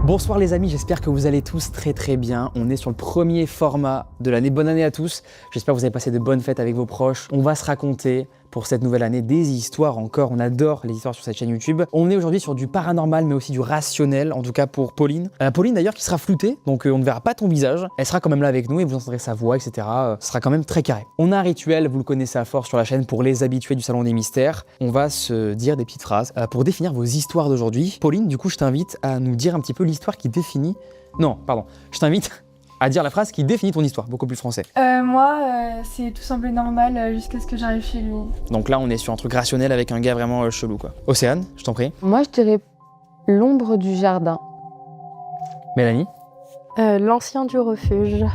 Bonsoir les amis, j'espère que vous allez tous très bien. On est sur le premier format de l'année. Bonne année à tous. J'espère que vous avez passé de bonnes fêtes avec vos proches. On va se raconter pour cette nouvelle année des histoires encore. On adore les histoires sur cette chaîne YouTube. On est aujourd'hui sur du paranormal mais aussi du rationnel, en tout cas pour Pauline. Pauline d'ailleurs qui sera floutée, donc on ne verra pas ton visage. Elle sera quand même là avec nous et vous entendrez sa voix, etc. Ce sera quand même très carré. On a un rituel, vous le connaissez à force sur la chaîne pour les habitués du Salon des Mystères. On va se dire des petites phrases pour définir vos histoires d'aujourd'hui. Pauline, du coup, je t'invite à nous dire un petit peu l'histoire qui définit... Non, pardon. Je t'invite à dire la phrase qui définit ton histoire, beaucoup plus français. C'est tout simplement normal jusqu'à ce que j'arrive chez lui. Donc là, on est sur un truc rationnel avec un gars vraiment chelou, quoi. Océane, je t'en prie. Moi, je dirais l'ombre du jardin. Mélanie. L'ancien du refuge.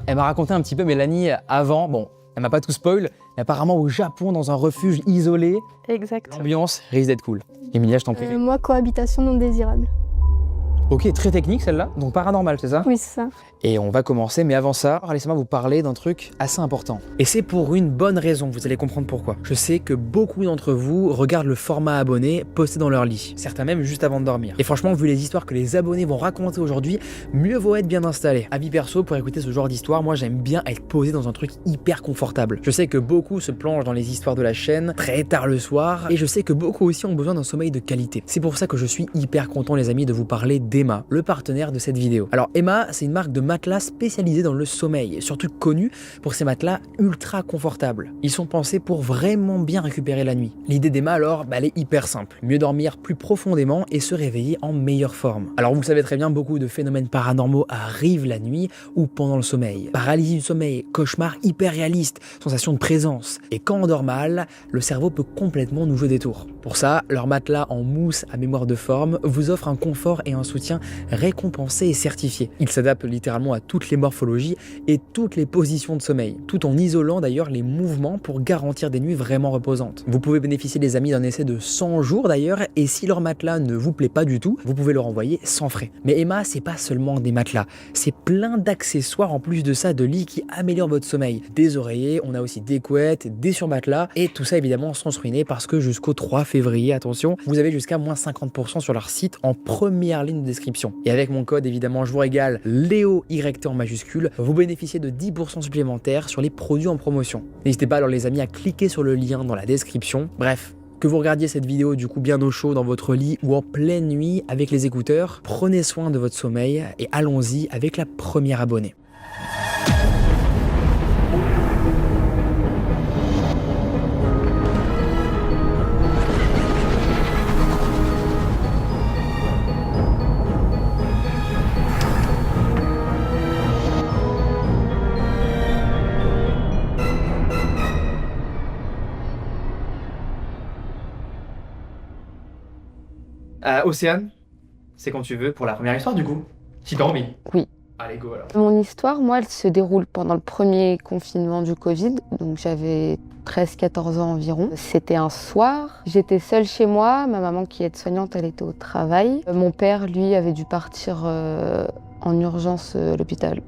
Elle m'a raconté un petit peu, Mélanie, avant, bon, elle m'a pas tout spoil, mais apparemment au Japon, dans un refuge isolé, Exact. l'ambiance risque d'être cool. Emilia, je t'en prie. Moi, cohabitation non désirable. Ok, très technique celle-là, donc paranormal, c'est ça? Oui, c'est ça. Et on va commencer, mais avant ça, laissez-moi vous parler d'un truc assez important. Et c'est pour une bonne raison, vous allez comprendre pourquoi. Je sais que beaucoup d'entre vous regardent le format abonné posté dans leur lit, certains même juste avant de dormir. Et franchement, vu les histoires que les abonnés vont raconter aujourd'hui, mieux vaut être bien installé. Avis perso, pour écouter ce genre d'histoire, moi j'aime bien être posé dans un truc hyper confortable. Je sais que beaucoup se plongent dans les histoires de la chaîne très tard le soir, et je sais que beaucoup aussi ont besoin d'un sommeil de qualité. C'est pour ça que je suis hyper content les amis de vous parler d'Emma, le partenaire de cette vidéo. Alors Emma, c'est une marque de matelas spécialisée dans le sommeil, surtout connue pour ces matelas ultra confortables. Ils sont pensés pour vraiment bien récupérer la nuit. L'idée d'Emma alors, elle est hyper simple. Mieux dormir plus profondément et se réveiller en meilleure forme. Alors vous le savez très bien, beaucoup de phénomènes paranormaux arrivent la nuit ou pendant le sommeil. Paralysie du sommeil, cauchemar hyper réaliste, sensation de présence. Et quand on dort mal, le cerveau peut complètement nous jouer des tours. Pour ça, leur matelas en mousse à mémoire de forme vous offre un confort et un soutien récompensé et certifié. Il s'adapte littéralement à toutes les morphologies et toutes les positions de sommeil, tout en isolant d'ailleurs les mouvements pour garantir des nuits vraiment reposantes. Vous pouvez bénéficier les amis d'un essai de 100 jours d'ailleurs, et si leur matelas ne vous plaît pas du tout, vous pouvez le renvoyer sans frais. Mais Emma, c'est pas seulement des matelas, c'est plein d'accessoires en plus de ça, de lits qui améliorent votre sommeil. Des oreillers, on a aussi des couettes, des surmatelas, et tout ça évidemment sans se ruiner parce que jusqu'au 3 février, attention, vous avez jusqu'à moins 50% sur leur site en première ligne de description. Et avec mon code évidemment, je vous régale, LEOYT en majuscule, vous bénéficiez de 10% supplémentaires sur les produits en promotion. N'hésitez pas alors les amis à cliquer sur le lien dans la description. Bref, que vous regardiez cette vidéo du coup bien au chaud dans votre lit ou en pleine nuit avec les écouteurs, prenez soin de votre sommeil et allons-y avec la première abonnée. Océane, c'est quand tu veux pour la première histoire du coup. Si t'as envie. Oui. Allez, go alors. Mon histoire, moi, elle se déroule pendant le premier confinement du Covid. Donc j'avais 13-14 ans environ. C'était un soir. J'étais seule chez moi. Ma maman, qui est aide-soignante, elle était au travail. Mon père, lui, avait dû partir en urgence à l'hôpital.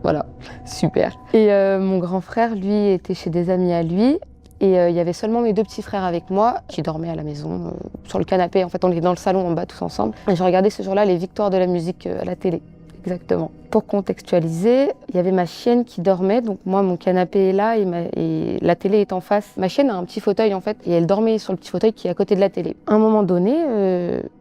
Voilà, super. Et mon grand frère, lui, était chez des amis à lui. Et il y avait seulement mes deux petits frères avec moi qui dormaient à la maison, sur le canapé. En fait, on était dans le salon en bas tous ensemble. Et je regardais ce jour-là les victoires de la musique à la télé. Exactement. Pour contextualiser, il y avait ma chienne qui dormait. Donc moi, mon canapé est là et la télé est en face. Ma chienne a un petit fauteuil en fait et elle dormait sur le petit fauteuil qui est à côté de la télé. À un moment donné,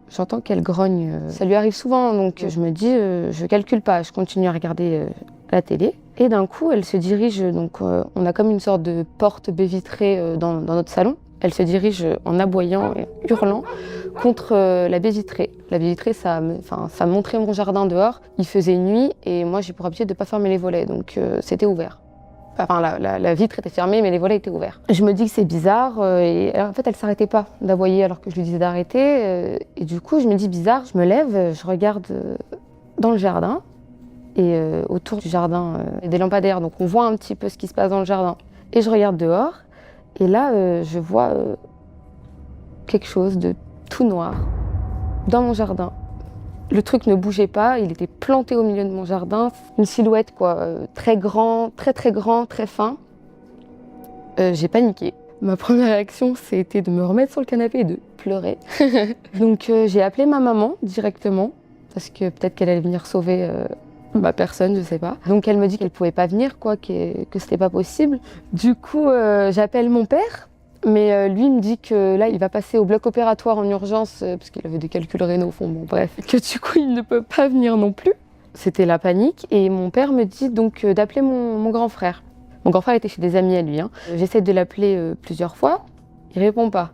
j'entends qu'elle grogne. Ça lui arrive souvent, donc je me dis, je calcule pas, je continue à regarder la télé. Et d'un coup, elle se dirige, donc on a comme une sorte de porte baie vitrée dans notre salon. Elle se dirige en aboyant et hurlant contre la baie vitrée. La baie vitrée, ça montrait mon jardin dehors. Il faisait nuit et moi, j'ai pour habitude de ne pas fermer les volets, donc c'était ouvert. Enfin, la vitre était fermée, mais les volets étaient ouverts. Je me dis que c'est bizarre et en fait, elle ne s'arrêtait pas d'aboyer alors que je lui disais d'arrêter. Et du coup, je me dis bizarre, je me lève, je regarde dans le jardin. Et autour du jardin, il y a des lampadaires, donc on voit un petit peu ce qui se passe dans le jardin. Et je regarde dehors, et là, je vois quelque chose de tout noir dans mon jardin. Le truc ne bougeait pas, il était planté au milieu de mon jardin. Une silhouette, quoi, très grand, très fin. J'ai paniqué. Ma première réaction, c'était de me remettre sur le canapé et de pleurer. Donc j'ai appelé ma maman directement. parce que peut-être qu'elle allait venir sauver ma personne, je sais pas. Donc elle me dit qu'elle pouvait pas venir, quoi, que c'était pas possible. Du coup, j'appelle mon père, mais lui me dit que là, il va passer au bloc opératoire en urgence, parce qu'il avait des calculs rénaux au fond, bon bref, que du coup, il ne peut pas venir non plus. C'était la panique, et mon père me dit donc d'appeler mon grand frère. Mon grand frère était chez des amis à lui. J'essaie de l'appeler plusieurs fois, il répond pas.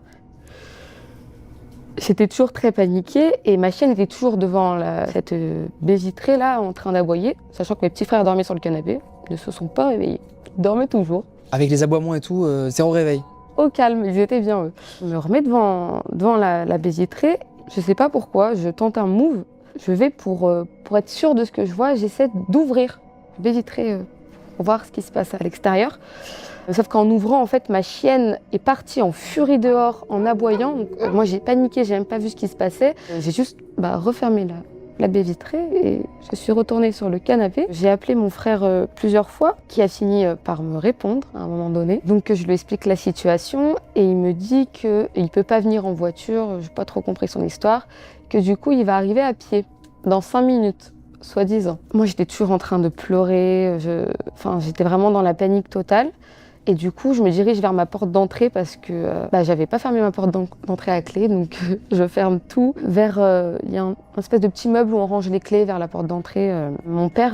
J'étais toujours très paniquée et ma chienne était toujours devant cette baie vitrée là en train d'aboyer, sachant que mes petits frères dormaient sur le canapé, ils ne se sont pas réveillés, ils dormaient toujours. Avec les aboiements et tout, zéro réveil. Au calme, ils étaient bien eux. Je me remets devant la baie vitrée, je sais pas pourquoi, je tente un move, je vais pour être sûre de ce que je vois, j'essaie d'ouvrir la baie vitrée pour voir ce qui se passe à l'extérieur. Sauf qu'en ouvrant, en fait, ma chienne est partie en furie dehors, en aboyant. Donc, moi, j'ai paniqué, j'ai même pas vu ce qui se passait. J'ai juste refermé la baie vitrée et je suis retournée sur le canapé. J'ai appelé mon frère plusieurs fois, qui a fini par me répondre à un moment donné. Donc, je lui explique la situation et il me dit qu'il peut pas venir en voiture, j'ai pas trop compris son histoire, que du coup, il va arriver à pied dans 5 minutes. Soi-disant. Moi, j'étais toujours en train de pleurer, j'étais vraiment dans la panique totale. Et du coup, je me dirige vers ma porte d'entrée parce que j'avais pas fermé ma porte d'entrée à clé, donc je ferme tout. Il y a un espèce de petit meuble où on range les clés vers la porte d'entrée. Mon père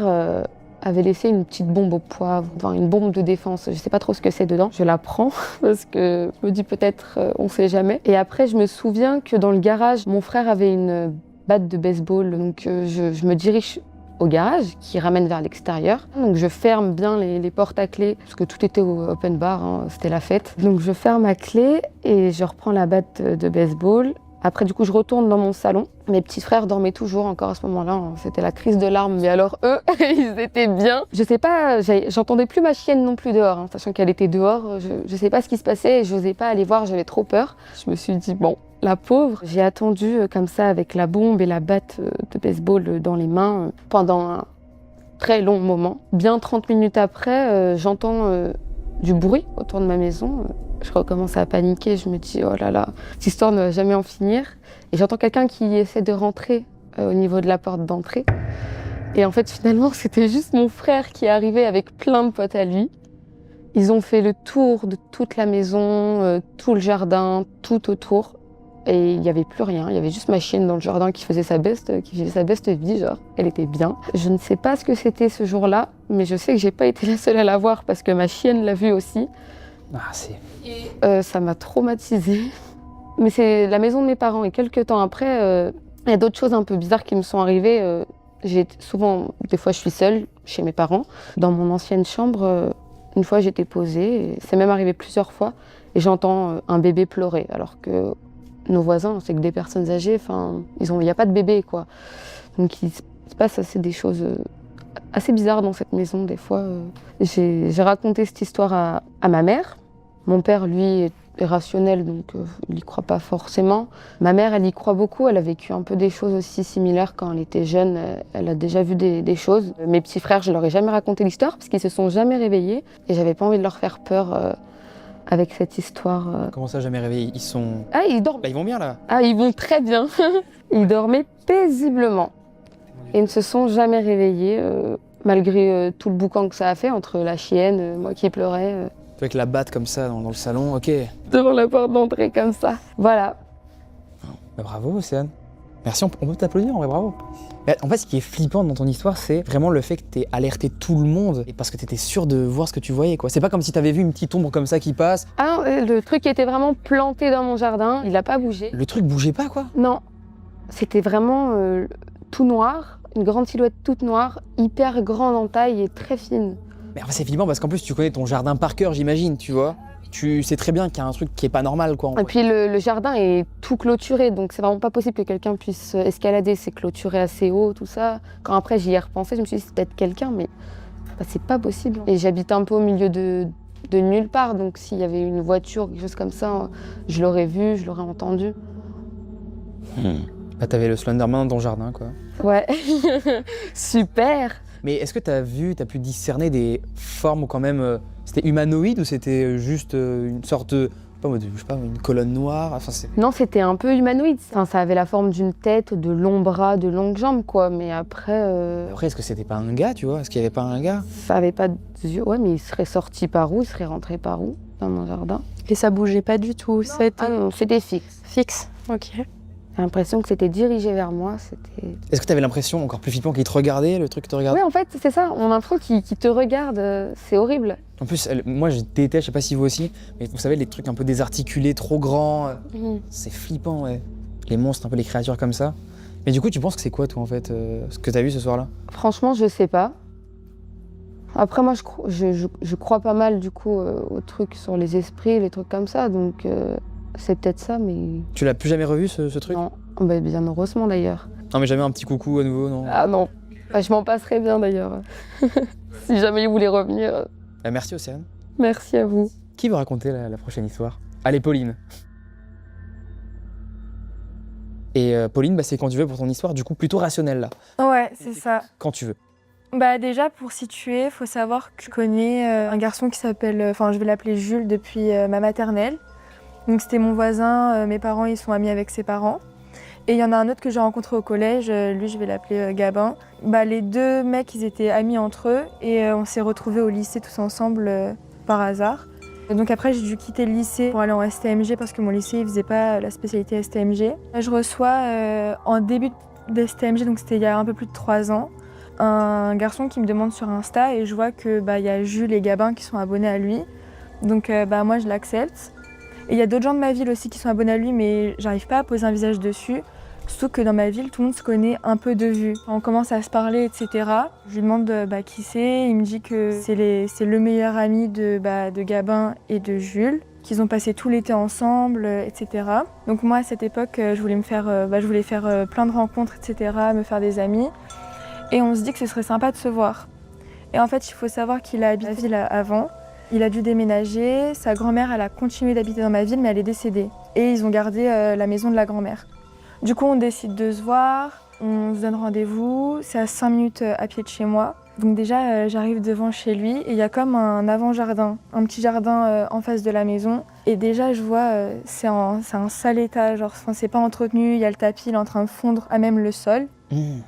avait laissé une petite bombe au poivre, une bombe de défense. Je sais pas trop ce que c'est dedans. Je la prends parce que je me dis peut-être, on sait jamais. Et après, je me souviens que dans le garage, mon frère avait une batte de baseball, donc je me dirige au garage qui ramène vers l'extérieur. Donc je ferme bien les portes à clé parce que tout était au open bar, c'était la fête. Donc je ferme à clé et je reprends la batte de baseball. Après du coup je retourne dans mon salon. Mes petits frères dormaient toujours encore à ce moment-là, c'était la crise de larmes, mais alors eux, ils étaient bien. Je sais pas, j'entendais plus ma chienne non plus dehors, sachant qu'elle était dehors, je sais pas ce qui se passait et j'osais pas aller voir, j'avais trop peur. Je me suis dit bon, la pauvre. J'ai attendu comme ça avec la bombe et la batte de baseball dans les mains pendant un très long moment. Bien 30 minutes après, j'entends du bruit autour de ma maison. Je recommence à paniquer, je me dis oh là là, cette histoire ne va jamais en finir. Et j'entends quelqu'un qui essaie de rentrer au niveau de la porte d'entrée. Et en fait finalement c'était juste mon frère qui est arrivé avec plein de potes à lui. Ils ont fait le tour de toute la maison, tout le jardin, tout autour. Et il n'y avait plus rien, il y avait juste ma chienne dans le jardin qui faisait sa best vie, genre, elle était bien. Je ne sais pas ce que c'était ce jour-là, mais je sais que j'ai pas été la seule à la voir parce que ma chienne l'a vue aussi. Ça m'a traumatisée. Mais c'est la maison de mes parents et quelques temps après, il y a d'autres choses un peu bizarres qui me sont arrivées. Des fois je suis seule chez mes parents. Dans mon ancienne chambre, une fois j'étais posée, et c'est même arrivé plusieurs fois, et j'entends un bébé pleurer alors que nos voisins, c'est que des personnes âgées, il n'y a pas de bébé, quoi. Donc il se passe des choses assez bizarres dans cette maison, des fois. J'ai raconté cette histoire à ma mère. Mon père, lui, est rationnel, donc il n'y croit pas forcément. Ma mère, elle y croit beaucoup, elle a vécu un peu des choses aussi similaires quand elle était jeune. Elle a déjà vu des choses. Mes petits frères, je leur ai jamais raconté l'histoire parce qu'ils se sont jamais réveillés. Et j'avais pas envie de leur faire peur avec cette histoire. Comment ça, jamais réveillés? Ils sont... Ah, ils dorment. Là, ils vont bien, là? Ah, ils vont très bien. Ils dormaient paisiblement. Et ne se sont jamais réveillés, malgré tout le boucan que ça a fait entre la chienne, moi qui pleurais. Avec la batte comme ça dans le salon, ok. Devant la porte d'entrée comme ça. Voilà. Bah, bravo, Océane. Merci, on peut t'applaudir, en vrai, bravo. En fait, ce qui est flippant dans ton histoire, c'est vraiment le fait que t'aies alerté tout le monde et parce que t'étais sûr de voir ce que tu voyais, quoi. C'est pas comme si t'avais vu une petite ombre comme ça qui passe. Ah, le truc était vraiment planté dans mon jardin, il a pas bougé. Le truc bougeait pas, quoi. Non, c'était vraiment tout noir, une grande silhouette toute noire, hyper grande en taille et très fine. Mais enfin, c'est flippant parce qu'en plus, tu connais ton jardin par cœur, j'imagine, tu vois. Tu sais très bien qu'il y a un truc qui est pas normal, quoi. Et puis le jardin est tout clôturé, donc c'est vraiment pas possible que quelqu'un puisse escalader. C'est clôturé assez haut, tout ça. Quand après j'y ai repensé, je me suis dit c'est peut-être quelqu'un, mais c'est pas possible. Et j'habite un peu au milieu de nulle part, donc s'il y avait une voiture, quelque chose comme ça, je l'aurais vu, je l'aurais entendu. Là, t'avais le Slenderman dans ton jardin, quoi. Ouais, super. Mais est-ce que t'as pu discerner des formes quand même... c'était humanoïde ou c'était juste une sorte Pas en mode, je sais pas, une colonne noire, enfin c'est... Non, c'était un peu humanoïde. Enfin, ça avait la forme d'une tête, de longs bras, de longues jambes, quoi. Mais après, Après, est-ce que c'était pas un gars, tu vois? Est-ce qu'il y avait pas un gars? ça avait pas de yeux. Ouais, mais il serait sorti par où? Il serait rentré par où? Dans mon jardin. Et ça bougeait pas du tout. C'était Ah non, c'était fixe. fixe. Ok. J'ai l'impression que c'était dirigé vers moi. C'était... Est-ce que t'avais l'impression, encore plus flippant, qu'il te regardait, le truc te regardait? Ouais, en fait, c'est ça. On a l'impression qu'il te regarde. C'est horrible. En plus, moi je déteste, je sais pas si vous aussi, mais vous savez, les trucs un peu désarticulés, trop grands, c'est flippant, ouais. Les monstres, un peu les créatures comme ça. Mais du coup, tu penses que c'est quoi, toi, en fait, ce que t'as vu ce soir-là? Franchement, je sais pas. Après, moi, je crois pas mal, du coup, aux trucs sur les esprits, les trucs comme ça. Donc, c'est peut-être ça, mais... Tu l'as plus jamais revu, ce truc? Non. Bah, bien heureusement, d'ailleurs. Non, mais jamais un petit coucou à nouveau, non? Ah non. Bah, je m'en passerais bien, d'ailleurs. Si jamais il voulait revenir. Merci, Océane. Merci à vous. Qui veut raconter la prochaine histoire? Allez, Pauline. Et Pauline, bah, c'est quand tu veux pour ton histoire, du coup, plutôt rationnelle, là. Ouais, c'est ça. Quand tu veux. Bah déjà, pour situer, faut savoir que je connais un garçon qui s'appelle, enfin je vais l'appeler Jules depuis ma maternelle. Donc c'était mon voisin, mes parents ils sont amis avec ses parents. Et il y en a un autre que j'ai rencontré au collège, lui je vais l'appeler Gabin. Bah les deux mecs ils étaient amis entre eux et on s'est retrouvés au lycée tous ensemble par hasard. Et donc après j'ai dû quitter le lycée pour aller en STMG parce que mon lycée il faisait pas la spécialité STMG. Je reçois en début d'STMG, donc c'était il y a un peu plus de 3 ans, un garçon qui me demande sur Insta et je vois que y a Jules et Gabin qui sont abonnés à lui. Donc moi je l'accepte. Et il y a d'autres gens de ma ville aussi qui sont abonnés à lui mais j'arrive pas à poser un visage dessus. Surtout que dans ma ville, tout le monde se connaît un peu de vue. On commence à se parler, etc. Je lui demande qui c'est. Il me dit que c'est le meilleur ami de Gabin et de Jules, qu'ils ont passé tout l'été ensemble, etc. Donc moi, à cette époque, je voulais faire plein de rencontres, etc., me faire des amis. Et on se dit que ce serait sympa de se voir. Et en fait, il faut savoir qu'il a habité la ville avant. Il a dû déménager. Sa grand-mère, elle a continué d'habiter dans ma ville, mais elle est décédée. Et ils ont gardé la maison de la grand-mère. Du coup, on décide de se voir, on se donne rendez-vous. C'est à 5 minutes à pied de chez moi. Donc déjà, j'arrive devant chez lui et il y a comme un avant-jardin, un petit jardin en face de la maison. Et déjà, je vois, c'est un sale état, genre, c'est pas entretenu, il y a le tapis, il est en train de fondre à même le sol. Oui.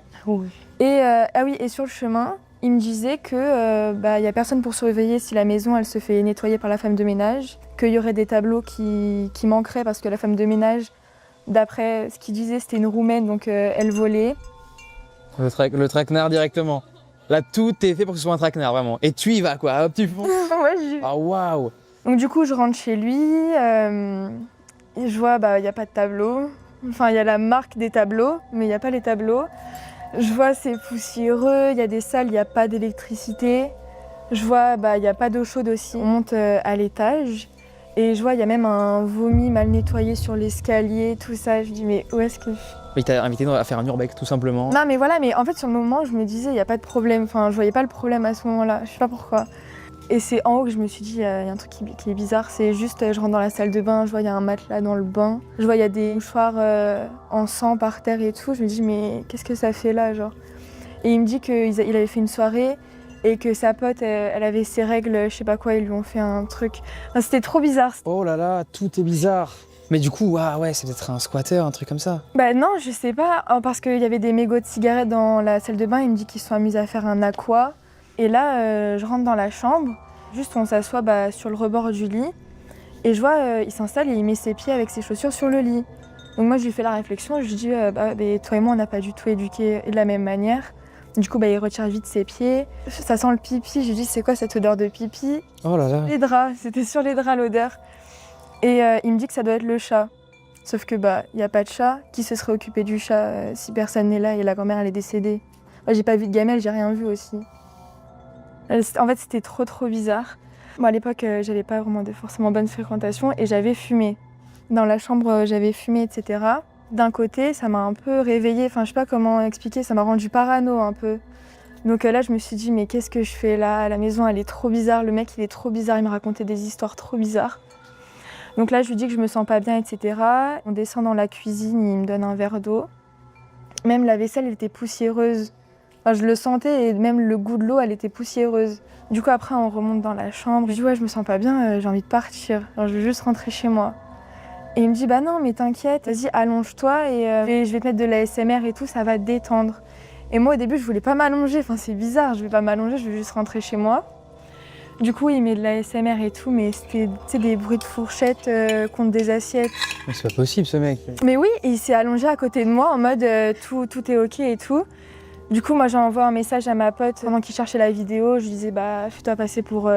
Et sur le chemin, il me disait que y a personne pour surveiller si la maison elle se fait nettoyer par la femme de ménage, qu'il y aurait des tableaux qui manqueraient parce que la femme de ménage, d'après ce qu'il disait, c'était une roumaine, donc elle volait. Le traquenard directement. Là, tout est fait pour que ce soit un traquenard, vraiment. Et tu y vas, quoi. Hop, tu fonces. Ouais, Ah, waouh. Donc du coup, je rentre chez lui, et je vois, il n'y a pas de tableau. Enfin, il y a la marque des tableaux, mais il n'y a pas les tableaux. Je vois, c'est poussiéreux, il y a des salles, il n'y a pas d'électricité. Je vois, il n'y a pas d'eau chaude aussi. On monte à l'étage. Et je vois, il y a même un vomi mal nettoyé sur l'escalier, tout ça. Je dis, mais où est-ce que... Il t'a invité à faire un urbex, tout simplement. Non, mais voilà, mais en fait, sur le moment, je me disais, il n'y a pas de problème. Enfin, je voyais pas le problème à ce moment-là. Je sais pas pourquoi. Et c'est en haut que je me suis dit, il y a un truc qui est bizarre. C'est juste, je rentre dans la salle de bain, je vois, il y a un matelas dans le bain. Je vois, il y a des mouchoirs en sang par terre et tout. Je me dis, mais qu'est-ce que ça fait là, genre? Et il me dit qu'il avait fait une soirée et que sa pote, elle avait ses règles, je sais pas quoi, ils lui ont fait un truc. Enfin, c'était trop bizarre. Oh là là, tout est bizarre. Mais du coup, ah ouais, c'est peut-être un squatter, un truc comme ça. Bah non, je sais pas, parce qu'il y avait des mégots de cigarettes dans la salle de bain. Il me dit qu'ils se sont amusés à faire un aqua. Et là, je rentre dans la chambre. Juste, on s'assoit sur le rebord du lit. Et je vois, il s'installe et il met ses pieds avec ses chaussures sur le lit. Donc moi, je lui fais la réflexion. Je lui dis, toi et moi, on n'a pas du tout éduqué de la même manière. Du coup, il retire vite ses pieds. Ça sent le pipi. Je lui dis, c'est quoi cette odeur de pipi? Oh là là. Les draps, c'était sur les draps l'odeur. Et il me dit que ça doit être le chat. Sauf que il n'y a pas de chat. Qui se serait occupé du chat si personne n'est là et la grand-mère elle est décédée? Moi, j'ai pas vu de gamelle, j'ai rien vu aussi. En fait, c'était trop bizarre. Moi, à l'époque, j'avais pas vraiment forcément bonne fréquentation et j'avais fumé. Dans la chambre, j'avais fumé, etc. D'un côté, ça m'a un peu réveillée. Enfin, je sais pas comment expliquer, ça m'a rendu parano un peu. Donc là, je me suis dit, mais qu'est-ce que je fais là? La maison, elle est trop bizarre. Le mec, il est trop bizarre. Il me racontait des histoires trop bizarres. Donc là, je lui dis que je me sens pas bien, etc. On descend dans la cuisine, il me donne un verre d'eau. Même la vaisselle, elle était poussiéreuse. Enfin, je le sentais et même le goût de l'eau, elle était poussiéreuse. Du coup, après, on remonte dans la chambre. Je dis, ouais, je me sens pas bien, j'ai envie de partir. Alors, je veux juste rentrer chez moi. Et il me dit, bah non, mais t'inquiète, vas-y, allonge-toi et je vais te mettre de l'ASMR et tout, ça va te détendre. Et moi, au début, je voulais pas m'allonger. Enfin, c'est bizarre, je vais pas m'allonger, je veux juste rentrer chez moi. Du coup, il met de l'ASMR et tout, mais c'était des bruits de fourchette contre des assiettes. Mais c'est pas possible, ce mec. Mais oui, il s'est allongé à côté de moi en mode tout est ok et tout. Du coup, moi, j'envoie un message à ma pote pendant qu'il cherchait la vidéo. Je lui disais, bah, fais-toi passer pour.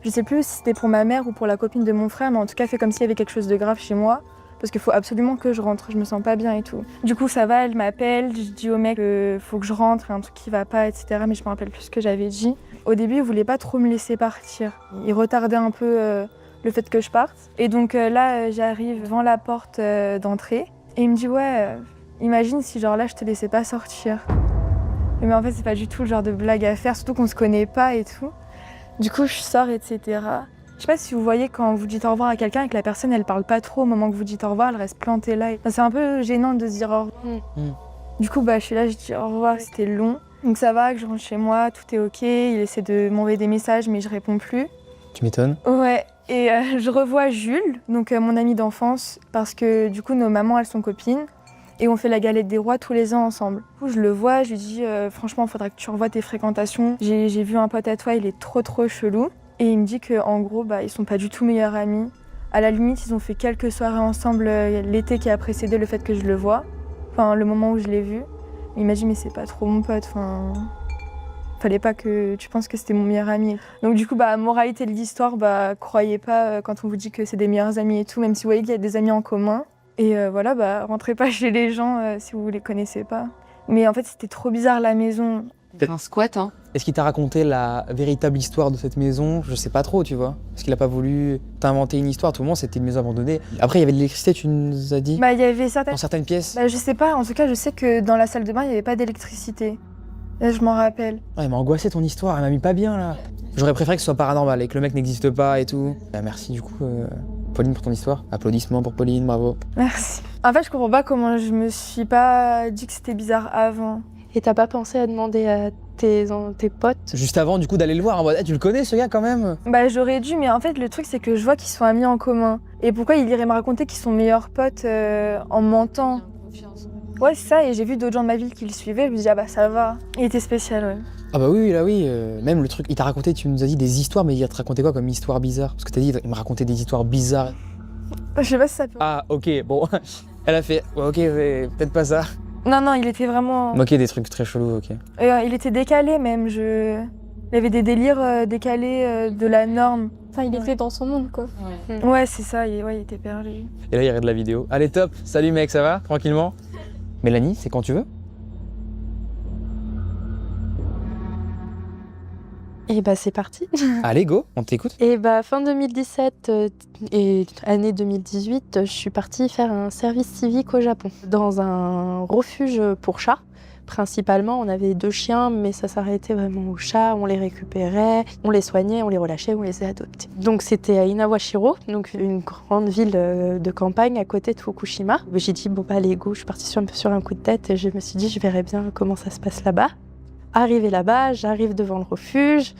Je sais plus si c'était pour ma mère ou pour la copine de mon frère, mais en tout cas, fais comme s'il y avait quelque chose de grave chez moi. Parce qu'il faut absolument que je rentre, je me sens pas bien et tout. Du coup, ça va, elle m'appelle, je dis au mec faut que je rentre, un truc qui va pas, etc. Mais je me rappelle plus ce que j'avais dit. Au début, il voulait pas trop me laisser partir. Il retardait un peu le fait que je parte. Et donc là, j'arrive devant la porte d'entrée. Et il me dit, ouais, imagine si genre là, je te laissais pas sortir. Mais en fait, c'est pas du tout le genre de blague à faire, surtout qu'on se connaît pas et tout. Du coup, je sors, etc. Je sais pas si vous voyez quand vous dites au revoir à quelqu'un et que la personne, elle parle pas trop au moment que vous dites au revoir, elle reste plantée là. Enfin, c'est un peu gênant de se dire au revoir. Du coup, bah, je suis là, je dis au revoir, c'était long. Donc ça va, que je rentre chez moi, tout est ok. Il essaie de m'envoyer des messages, mais je réponds plus. Tu m'étonnes. Ouais, et je revois Jules, donc mon ami d'enfance, parce que du coup, nos mamans, elles sont copines. Et on fait la galette des rois tous les ans ensemble. Du coup, je le vois, je lui dis franchement, il faudra que tu revoies tes fréquentations. J'ai vu un pote à toi, il est trop chelou. Et il me dit qu'en gros, bah, ils sont pas du tout meilleurs amis. À la limite, ils ont fait quelques soirées ensemble l'été qui a précédé le fait que je le vois. Enfin, le moment où je l'ai vu. Il m'a dit, mais c'est pas trop mon pote. Enfin, fallait pas que tu penses que c'était mon meilleur ami. Donc du coup, bah, moralité de l'histoire, bah, croyez pas quand on vous dit que c'est des meilleurs amis et tout, même si vous voyez qu'il y a des amis en commun. Et voilà, bah, rentrez pas chez les gens si vous les connaissez pas. Mais en fait, c'était trop bizarre la maison. Un squat, hein. Est-ce qu'il t'a raconté la véritable histoire de cette maison? Je sais pas trop, tu vois. Parce qu'il a pas voulu t'inventer une histoire, tout le monde, c'était une maison abandonnée. Après, il y avait de l'électricité, tu nous as dit? Bah, il y avait Dans certaines pièces? Bah, je sais pas, en tout cas, je sais que dans la salle de bain, il y avait pas d'électricité. Là, je m'en rappelle. Ouais, elle m'a angoissé ton histoire, elle m'a mis pas bien là. J'aurais préféré que ce soit paranormal et que le mec n'existe pas et tout. Bah, merci du coup, Pauline, pour ton histoire. Applaudissements pour Pauline, bravo. Merci. En fait, je comprends pas comment je me suis pas dit que c'était bizarre avant. Et t'as pas pensé à demander à tes potes? Juste avant du coup d'aller le voir, en mode, tu le connais ce gars quand même? Bah, j'aurais dû, mais en fait, le truc, c'est que je vois qu'ils sont amis en commun. Et pourquoi il irait me raconter qu'ils sont meilleurs potes en mentant? Ouais, c'est ça, et j'ai vu d'autres gens de ma ville qui le suivaient, je me dis, ah bah ça va. Il était spécial, ouais. Ah bah oui, là oui, même le truc, il t'a raconté, tu nous as dit des histoires, mais il te racontait quoi comme histoire bizarre? Parce que t'as dit, il me racontait des histoires bizarres. Je sais pas si ça peut... Ah ok, bon, elle a fait, ouais, ok, mais peut-être pas ça. Non, il était vraiment... Ok, des trucs très chelous, ok. Il était décalé même, Il avait des délires décalés de la norme. Enfin, il était dans son monde, quoi. Ouais, c'est ça, il était perdu. Et là, il y aurait de la vidéo. Allez, top, salut mec, ça va? Tranquillement? Mélanie, c'est quand tu veux? Et bah c'est parti. Allez, go, on t'écoute. Et bah fin 2017 et année 2018, je suis partie faire un service civique au Japon, dans un refuge pour chats. Principalement, on avait 2 chiens, mais ça s'arrêtait vraiment aux chats. On les récupérait, on les soignait, on les relâchait, on les a adoptés. Donc c'était à Inawashiro, donc une grande ville de campagne à côté de Fukushima. J'ai dit bon bah allez go, je suis partie un peu sur un coup de tête et je me suis dit je verrai bien comment ça se passe là-bas. Arrivé là-bas, j'arrive devant le refuge.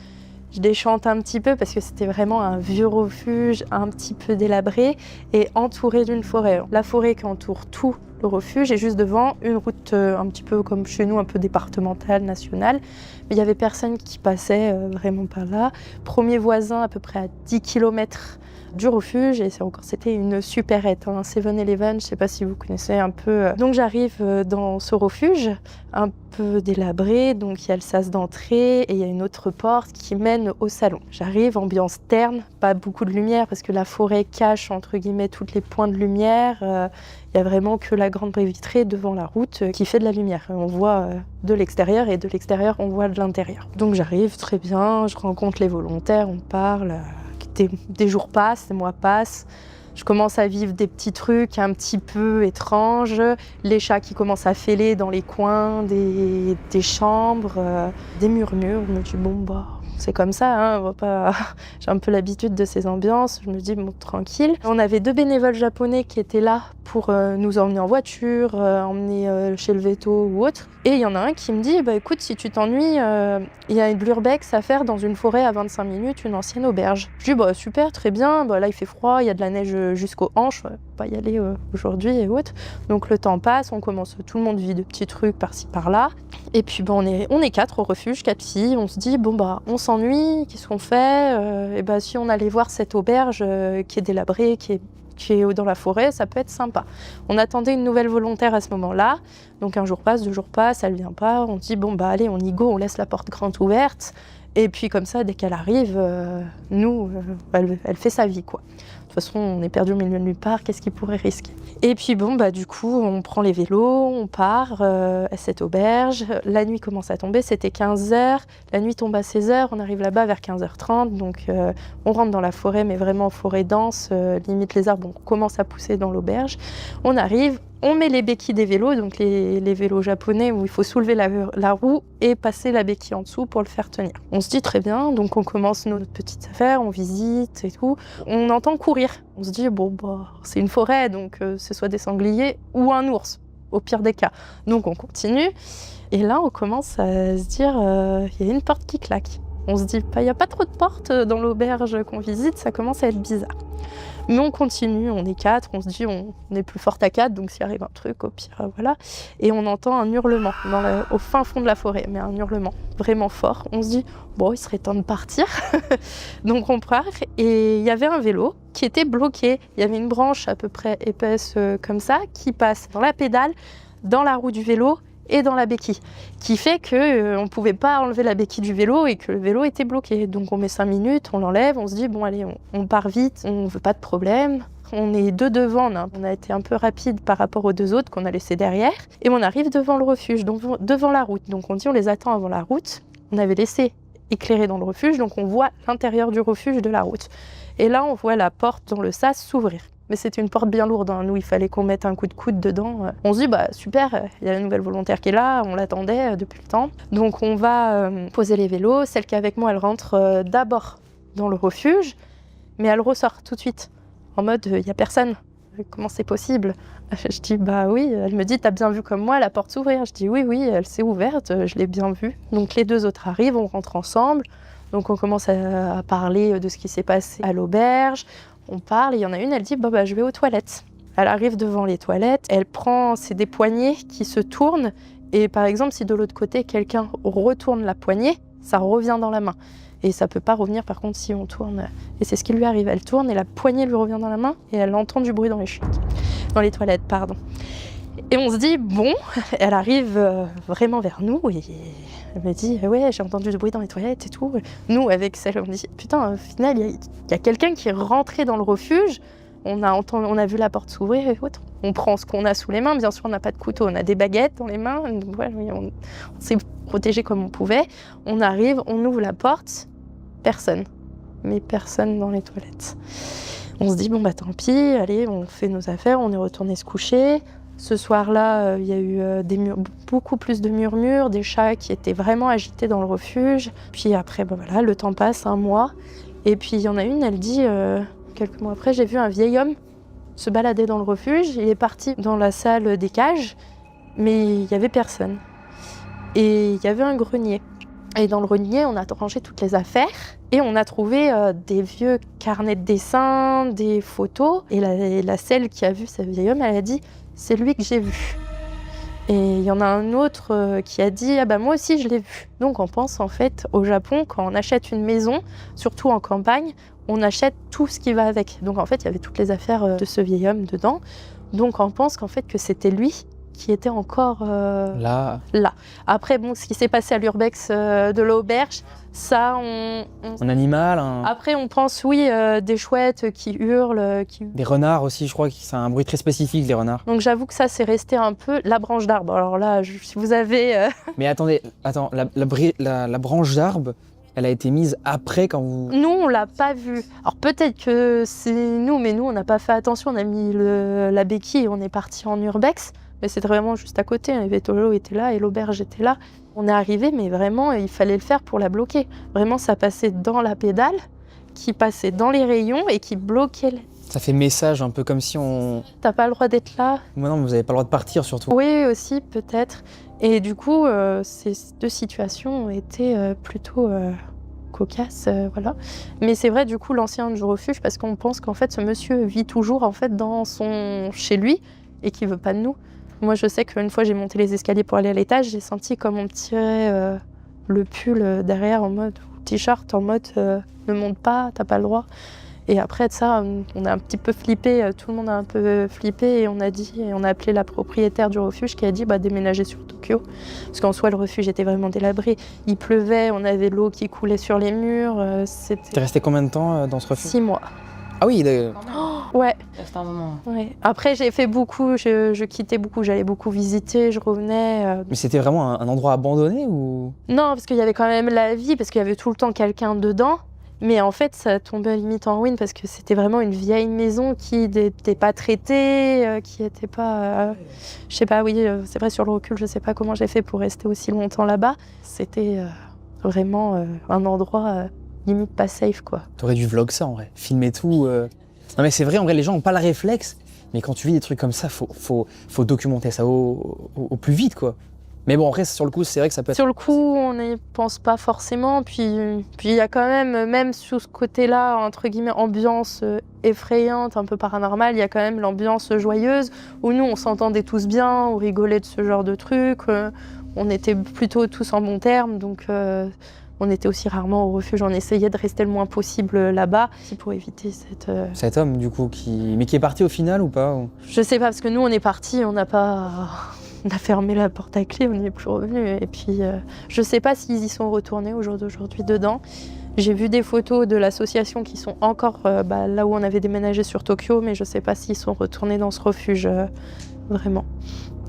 Je déchante un petit peu parce que c'était vraiment un vieux refuge, un petit peu délabré et entouré d'une forêt. La forêt qui entoure tout le refuge et juste devant une route un petit peu comme chez nous, un peu départementale, nationale. Mais il y avait personne qui passait vraiment par là. Premier voisin à peu près à 10 km du refuge et c'était une supérette, hein, 7-Eleven, je ne sais pas si vous connaissez un peu. Donc j'arrive dans ce refuge, un peu délabré, donc il y a le sas d'entrée et il y a une autre porte qui mène au salon. J'arrive, ambiance terne, pas beaucoup de lumière parce que la forêt cache entre guillemets tous les points de lumière. Il y a vraiment que la grande baie vitrée devant la route qui fait de la lumière. On voit de l'extérieur et de l'extérieur on voit de l'intérieur. Donc j'arrive très bien, je rencontre les volontaires, on parle. Des jours passent, des mois passent. Je commence à vivre des petits trucs un petit peu étranges. Les chats qui commencent à fêler dans les coins des chambres, des murmures. Je me dis bon bah c'est comme ça, hein, on va pas... j'ai un peu l'habitude de ces ambiances, je me dis bon, tranquille. On avait 2 bénévoles japonais qui étaient là pour nous emmener en voiture, emmener chez le veto ou autre. Et il y en a un qui me dit, bah écoute, si tu t'ennuies, il y a de l'urbex à faire dans une forêt à 25 minutes, une ancienne auberge. Je dis, bah super, très bien, bah là il fait froid, il y a de la neige jusqu'aux hanches, on va pas y aller aujourd'hui et autres. Donc le temps passe, on commence, tout le monde vit de petits trucs par-ci par-là. Et puis bon, on est 4 au refuge, 4 filles, on se dit, bon bah on s'ennuie, qu'est-ce qu'on fait? Et bah si on allait voir cette auberge qui est délabrée, qui est dans la forêt, ça peut être sympa. On attendait une nouvelle volontaire à ce moment-là, donc un jour passe, 2 jours passent, elle vient pas, on dit bon bah allez on y go, on laisse la porte grande ouverte, et puis comme ça dès qu'elle arrive, elle fait sa vie quoi. De toute façon on est perdu au milieu de nulle part, qu'est-ce qu'il pourrait risquer? Et puis bon bah du coup on prend les vélos, on part à cette auberge, la nuit commence à tomber, c'était 15h, la nuit tombe à 16h, on arrive là-bas vers 15h30, donc on rentre dans la forêt mais vraiment forêt dense, limite les arbres commencent à pousser dans l'auberge, on arrive, on met les béquilles des vélos, donc les vélos japonais où il faut soulever la roue et passer la béquille en dessous pour le faire tenir. On se dit très bien, donc on commence nos petites affaires, on visite et tout. On entend courir. On se dit, bon, bah, c'est une forêt, donc c'est soit des sangliers ou un ours, au pire des cas. Donc on continue. Et là, on commence à se dire, il y a une porte qui claque. On se dit, il n'y a pas trop de portes dans l'auberge qu'on visite, ça commence à être bizarre. Mais on continue, on est 4, on se dit on est plus forte à 4, donc s'il arrive un truc, au pire, voilà. Et on entend un hurlement au fin fond de la forêt, mais un hurlement vraiment fort. On se dit, bon, il serait temps de partir. Donc on part, et il y avait un vélo qui était bloqué. Il y avait une branche à peu près épaisse comme ça, qui passe dans la pédale, dans la roue du vélo, et dans la béquille, qui fait qu'on ne pouvait pas enlever la béquille du vélo et que le vélo était bloqué. Donc on met 5 minutes, on l'enlève, on se dit bon allez, on part vite, on ne veut pas de problème. On est 2 devant, on a été un peu rapide par rapport aux 2 autres qu'on a laissés derrière, et on arrive devant le refuge, donc devant la route. Donc on dit on les attend avant la route, on avait laissé éclairer dans le refuge, donc on voit l'intérieur du refuge de la route. Et là on voit la porte dans le sas s'ouvrir. Mais c'était une porte bien lourde, hein. Nous il fallait qu'on mette un coup de coude dedans. On se dit bah super, il y a la nouvelle volontaire qui est là, on l'attendait depuis le temps. Donc on va poser les vélos, celle qui est avec moi elle rentre d'abord dans le refuge, mais elle ressort tout de suite, en mode il n'y a personne, comment c'est possible? Je dis bah oui, elle me dit t'as bien vu comme moi la porte s'ouvrir? Je dis oui, elle s'est ouverte, je l'ai bien vue. Donc les 2 autres arrivent, on rentre ensemble, donc on commence à parler de ce qui s'est passé à l'auberge. On parle et il y en a une, elle dit bah, je vais aux toilettes. Elle arrive devant les toilettes, elle prend, c'est des poignées qui se tournent, et par exemple si de l'autre côté quelqu'un retourne la poignée, ça revient dans la main. Et ça peut pas revenir par contre si on tourne. Et c'est ce qui lui arrive, elle tourne et la poignée lui revient dans la main et elle entend du bruit dans les toilettes, pardon. Et on se dit bon, elle arrive vraiment vers nous et elle me dit ouais j'ai entendu du bruit dans les toilettes et tout. Nous avec celle on dit putain au final il y a quelqu'un qui est rentré dans le refuge, on a vu la porte s'ouvrir et autres. On prend ce qu'on a sous les mains, bien sûr on n'a pas de couteau, on a des baguettes dans les mains, ouais, on s'est protégé comme on pouvait. On arrive, on ouvre la porte, personne, mais personne dans les toilettes. On se dit bon bah tant pis, allez on fait nos affaires, on est retourné se coucher. Ce soir-là, il y a eu beaucoup plus de murmures, des chats qui étaient vraiment agités dans le refuge. Puis après, voilà, le temps passe, 1 mois. Et puis il y en a une, elle dit, quelques mois après, j'ai vu un vieil homme se balader dans le refuge. Il est parti dans la salle des cages, mais il n'y avait personne. Et il y avait un grenier. Et dans le grenier, on a rangé toutes les affaires. Et on a trouvé des vieux carnets de dessin, des photos. Et la celle qui a vu ce vieil homme, elle a dit c'est lui que j'ai vu. Et il y en a un autre qui a dit ah bah moi aussi je l'ai vu. Donc on pense en fait au Japon, quand on achète une maison, surtout en campagne, on achète tout ce qui va avec. Donc en fait il y avait toutes les affaires de ce vieil homme dedans. Donc on pense qu'en fait que c'était lui qui était encore là. Après bon, ce qui s'est passé à l'urbex de l'auberge, ça Un animal, Après on pense oui des chouettes qui hurlent, Des renards aussi, je crois que c'est un bruit très spécifique, les renards. Donc j'avoue que ça c'est resté un peu la branche d'arbre. Alors là, si vous avez... Mais attendez, la branche d'arbre, elle a été mise après quand vous... Nous, on l'a pas vue. Alors peut-être que c'est nous, mais nous, on n'a pas fait attention. On a mis la béquille et on est parti en urbex. Mais c'était vraiment juste à côté. Les vétolos étaient là et l'auberge était là. On est arrivé, mais vraiment, il fallait le faire pour la bloquer. Vraiment, ça passait dans la pédale, qui passait dans les rayons et qui bloquait. Ça fait message un peu comme si on... T'as pas le droit d'être là. Non, mais vous avez pas le droit de partir surtout. Oui, aussi, peut-être. Et du coup, ces deux situations ont été plutôt cocasses, voilà. Mais c'est vrai, du coup, l'ancien du refuge, parce qu'on pense qu'en fait, ce monsieur vit toujours en fait chez lui et qu'il veut pas de nous. Moi, je sais qu'une fois, j'ai monté les escaliers pour aller à l'étage, j'ai senti comme on me tirait le pull derrière en mode t-shirt, en mode ne monte pas, t'as pas le droit. Et après de ça, on a un petit peu flippé, tout le monde a un peu flippé et on a appelé la propriétaire du refuge qui a dit déménager sur Tokyo. Parce qu'en soi, le refuge était vraiment délabré. Il pleuvait, on avait l'eau qui coulait sur les murs. T'es resté combien de temps dans ce refuge? 6 mois. Ah oui, Ouais. C'était un moment. Ouais. Après, j'ai fait beaucoup, je quittais beaucoup, j'allais beaucoup visiter, je revenais. Mais c'était vraiment un endroit abandonné ou... Non, parce qu'il y avait quand même la vie, parce qu'il y avait tout le temps quelqu'un dedans. Mais en fait, ça tombait limite en ruine parce que c'était vraiment une vieille maison qui n'était pas traitée, qui n'était pas... je sais pas, oui, c'est vrai, sur le recul, je sais pas comment j'ai fait pour rester aussi longtemps là-bas. C'était vraiment un endroit limite pas safe, quoi. T'aurais dû vlog ça en vrai, filmer tout. Non mais c'est vrai, en vrai, les gens n'ont pas le réflexe. Mais quand tu vis des trucs comme ça, faut documenter ça au plus vite, quoi. Mais bon, après, sur le coup, c'est vrai que ça peut être... Sur le coup, on n'y pense pas forcément. Puis il y a quand même sous ce côté-là, entre guillemets, ambiance effrayante, un peu paranormale, il y a quand même l'ambiance joyeuse, où nous, on s'entendait tous bien, on rigolait de ce genre de trucs, on était plutôt tous en bons termes, donc on était aussi rarement au refuge, on essayait de rester le moins possible là-bas, pour éviter cette... Cet homme, du coup, mais qui est parti au final ou pas ou... Je sais pas, parce que nous, on est partis, on n'a pas... On a fermé la porte à clé, on n'y est plus revenu. Et puis, je sais pas s'ils y sont retournés au jour d'aujourd'hui dedans. J'ai vu des photos de l'association qui sont encore là où on avait déménagé sur Tokyo, mais je sais pas s'ils sont retournés dans ce refuge vraiment.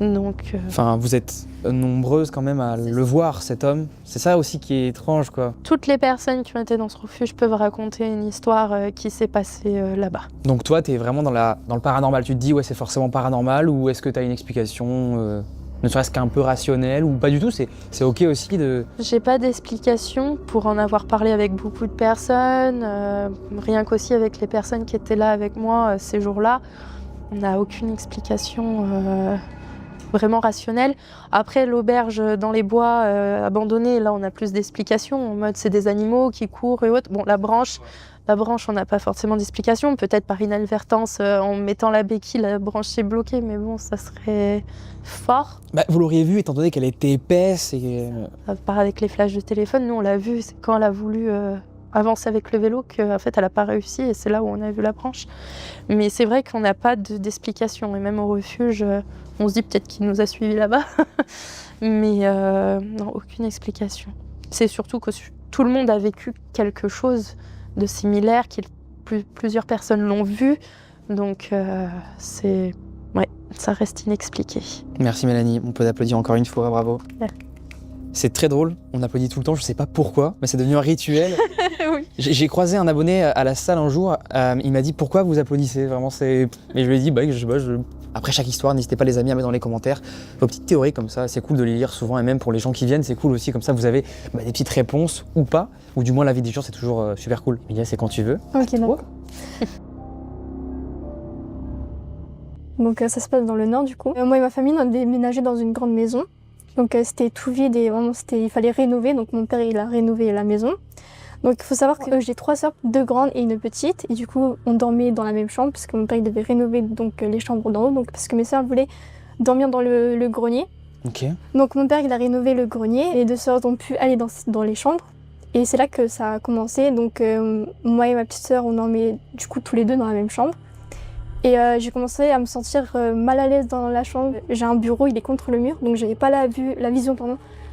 Donc, Enfin, vous êtes nombreuses quand même à le voir, cet homme. C'est ça aussi qui est étrange, quoi. toutes les personnes qui ont été dans ce refuge peuvent raconter une histoire qui s'est passée là-bas. Donc toi, t'es vraiment dans le paranormal. Tu te dis, ouais, c'est forcément paranormal, ou est-ce que t'as une explication, ne serait-ce qu'un peu rationnelle, ou pas du tout, c'est ok aussi de... J'ai pas d'explication pour en avoir parlé avec beaucoup de personnes, rien qu'aussi avec les personnes qui étaient là avec moi ces jours-là. On n'a aucune explication vraiment rationnelle. Après, l'auberge dans les bois abandonnée, là, on a plus d'explications. En mode, c'est des animaux qui courent et autres. Bon, la branche, on n'a pas forcément d'explication. Peut-être par inadvertance, en mettant la béquille, la branche s'est bloquée, mais bon, ça serait fort. Bah, vous l'auriez vu, étant donné qu'elle était épaisse et... À part avec les flashs de téléphone, nous, on l'a vu, c'est quand elle a voulu avancer avec le vélo qu'en fait, elle n'a pas réussi, et c'est là où on a vu la branche. Mais c'est vrai qu'on n'a pas d'explication, et même au refuge, on se dit peut-être qu'il nous a suivis là-bas, mais non, aucune explication. C'est surtout que tout le monde a vécu quelque chose de similaire, plusieurs personnes l'ont vu, donc ça reste inexpliqué. Merci Mélanie, on peut t'applaudir encore une fois, bravo. Ouais. C'est très drôle, on applaudit tout le temps, je sais pas pourquoi, mais c'est devenu un rituel. Oui. J'ai croisé un abonné à la salle un jour, il m'a dit pourquoi vous applaudissez, vraiment c'est... Et je lui ai dit, je sais pas, après chaque histoire, n'hésitez pas les amis à mettre dans les commentaires vos petites théories comme ça, c'est cool de les lire souvent, et même pour les gens qui viennent, c'est cool aussi, comme ça vous avez des petites réponses ou pas, ou du moins l'avis des gens, c'est toujours super cool. Emilia, c'est quand tu veux. Ok, d'accord. Donc ça se passe dans le nord du coup. Moi et ma famille, on a déménagé dans une grande maison. Donc c'était tout vide et vraiment il fallait rénover. Donc mon père il a rénové la maison. Donc il faut savoir que j'ai 3 sœurs, 2 grandes et une petite. Et du coup on dormait dans la même chambre parce que mon père il devait rénover donc les chambres d'en haut. Donc parce que mes sœurs voulaient dormir dans le grenier. Ok. Donc mon père il a rénové le grenier. Les 2 sœurs ont pu aller dans les chambres. Et c'est là que ça a commencé. Donc moi et ma petite sœur on dormait du coup tous les deux dans la même chambre. Et j'ai commencé à me sentir mal à l'aise dans la chambre. J'ai un bureau, il est contre le mur, donc j'avais pas la vision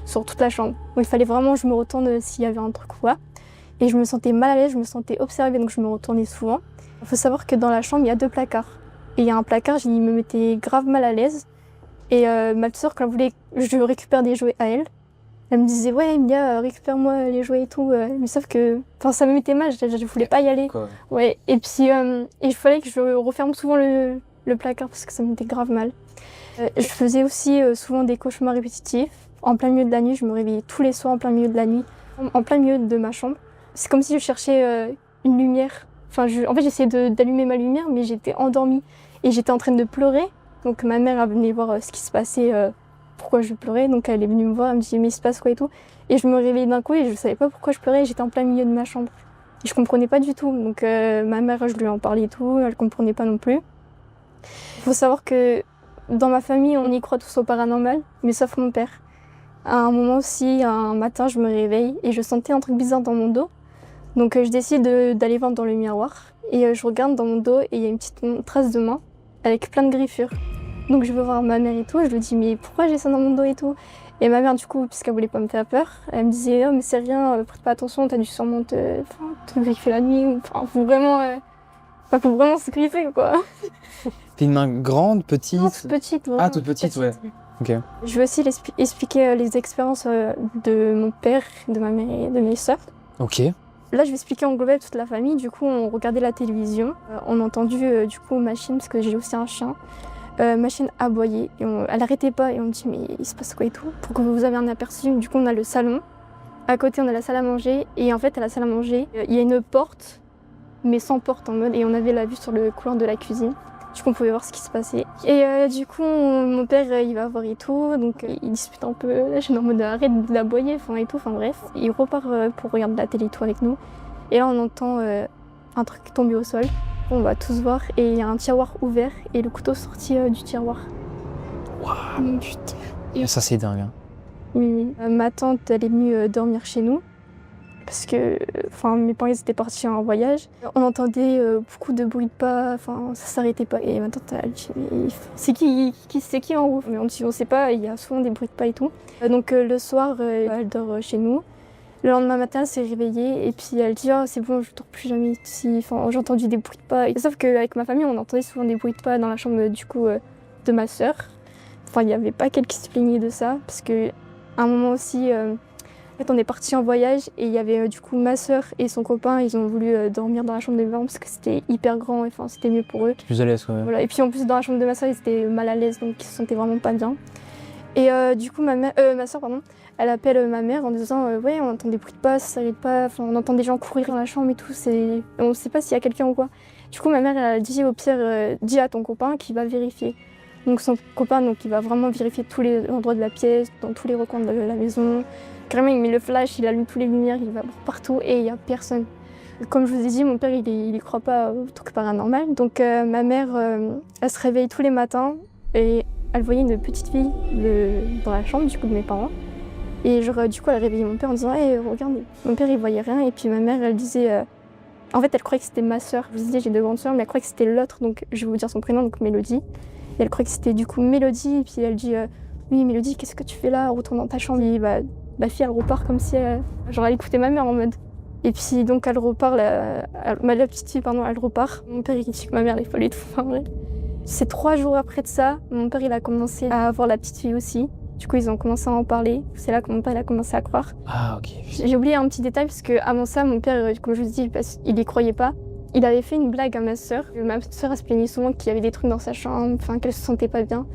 sur toute la chambre. Donc il fallait vraiment que je me retourne s'il y avait un truc ou quoi. Et je me sentais mal à l'aise, je me sentais observée, donc je me retournais souvent. Il faut savoir que dans la chambre, il y a 2 placards. Et il y a un placard, il me mettait grave mal à l'aise. Et ma petite sœur, quand elle voulait que je récupère des jouets à elle, elle me disait « Ouais, Emilia, récupère-moi les jouets et tout. » Mais sauf que ça me mettait mal, je voulais pas y aller. Quoi. Ouais, et puis il fallait que je referme souvent le placard parce que ça me mettait grave mal. Je faisais aussi souvent des cauchemars répétitifs. En plein milieu de la nuit, je me réveillais tous les soirs en plein milieu de la nuit, en plein milieu de ma chambre. C'est comme si je cherchais une lumière. En fait, j'essayais d'allumer ma lumière, mais j'étais endormie. Et j'étais en train de pleurer. Donc ma mère est venue voir ce qui se passait, pourquoi je pleurais. Donc elle est venue me voir, elle me dit mais il se passe quoi et tout. Et je me réveillais d'un coup et je ne savais pas pourquoi je pleurais. J'étais en plein milieu de ma chambre. Et je ne comprenais pas du tout. Donc ma mère, je lui en parlais et tout, elle ne comprenait pas non plus. Il faut savoir que dans ma famille, on y croit tous au paranormal, mais sauf mon père. À un moment aussi, un matin, je me réveille et je sentais un truc bizarre dans mon dos. Donc je décide d'aller voir dans le miroir. Et je regarde dans mon dos et il y a une petite trace de main avec plein de griffures. Donc je veux voir ma mère et tout, je lui dis mais pourquoi j'ai ça dans mon dos et tout. Et ma mère du coup, puisqu'elle voulait pas me faire peur, elle me disait oh mais c'est rien, prête pas attention, t'as dû sûrement te griffer la nuit. Enfin faut vraiment se griffer quoi. T'as une main grande, petite? Non, toute petite. Vraiment, Ah, toute petite, ouais. Ok. Je veux aussi expliquer les expériences de mon père, de ma mère et de mes sœurs. Ok. Là, je vais expliquer en global toute la famille. Du coup, on regardait la télévision. On a entendu du coup Machine, parce que j'ai aussi un chien. Machine aboyer. Et elle n'arrêtait pas et on me dit mais il se passe quoi et tout. Pour que vous ayez un aperçu, du coup, on a le salon. À côté, on a la salle à manger. Et en fait, à la salle à manger, il y a une porte, mais sans porte en mode. Et on avait la vue sur le couloir de la cuisine. Du coup, on pouvait voir ce qui se passait. Et du coup, mon père, il va voir et tout. Donc, il dispute un peu. Là, je suis en mode arrête d'aboyer, et tout. Enfin, bref. Il repart pour regarder la télé et tout avec nous. Et là, on entend un truc tomber au sol. On va tous voir. Et il y a un tiroir ouvert et le couteau sorti du tiroir. Waouh. Putain. Et ça, c'est dingue. Hein. Oui. Ma tante, elle est venue dormir chez nous. Parce que mes parents ils étaient partis en voyage. On entendait beaucoup de bruit de pas, ça s'arrêtait pas. Et ma tante elle dit c'est qui en haut? Mais on dit on sait pas, il y a souvent des bruits de pas et tout. Donc le soir elle dort chez nous. Le lendemain matin elle s'est réveillée et puis elle dit oh c'est bon je dors plus jamais ici. J'ai entendu des bruits de pas. Et sauf qu'avec ma famille on entendait souvent des bruits de pas dans la chambre du coup de ma sœur. Il n'y avait pas qu'elle qui se plaignait de ça parce que à un moment aussi en fait, on est parti en voyage et il y avait du coup ma sœur et son copain, ils ont voulu dormir dans la chambre de mes parents parce que c'était hyper grand, c'était mieux pour eux. Plus à l'aise, ouais. Voilà. Et puis en plus dans la chambre de ma sœur, ils étaient mal à l'aise donc ils se sentaient vraiment pas bien. Et du coup ma sœur, elle appelle ma mère en disant ouais on entend des bruits de pas, ça s'arrête pas, on entend des gens courir dans la chambre et tout, on sait pas s'il y a quelqu'un ou quoi. Du coup ma mère elle a dit au pire dis à ton copain qu'il va vérifier. Donc son copain il va vraiment vérifier tous les endroits de la pièce, dans tous les recoins de la maison. Carrément, il met le flash, il allume toutes les lumières, il va partout et il n'y a personne. Comme je vous ai dit, mon père, il y croit pas au truc paranormal. Donc ma mère, elle se réveille tous les matins et elle voyait une petite fille dans la chambre du coup de mes parents. Et du coup, elle réveillait mon père en disant hey, regardez. Mon père, il voyait rien et puis ma mère, elle disait... En fait, elle croyait que c'était ma sœur. Je vous disais, j'ai 2 grandes sœurs, mais elle croyait que c'était l'autre. Donc je vais vous dire son prénom, donc Mélodie. Et elle croyait que c'était du coup Mélodie. Et puis elle dit oui, Mélodie, qu'est-ce que tu fais là? Retourne dans ta chambre. Et, la fille, elle repart comme si elle écoutait ma mère en mode. Et puis donc elle repart, la petite fille, elle repart. Mon père, il dit que ma mère, elle est folle et tout. C'est 3 jours après de ça, mon père, il a commencé à avoir la petite fille aussi. Du coup, ils ont commencé à en parler. C'est là que mon père, il a commencé à croire. Ah, ok. J'ai oublié un petit détail, parce qu'avant ça, mon père, comme je vous dis, il y croyait pas. Il avait fait une blague à ma sœur. Ma sœur, elle se plaignait souvent qu'il y avait des trucs dans sa chambre, qu'elle se sentait pas bien.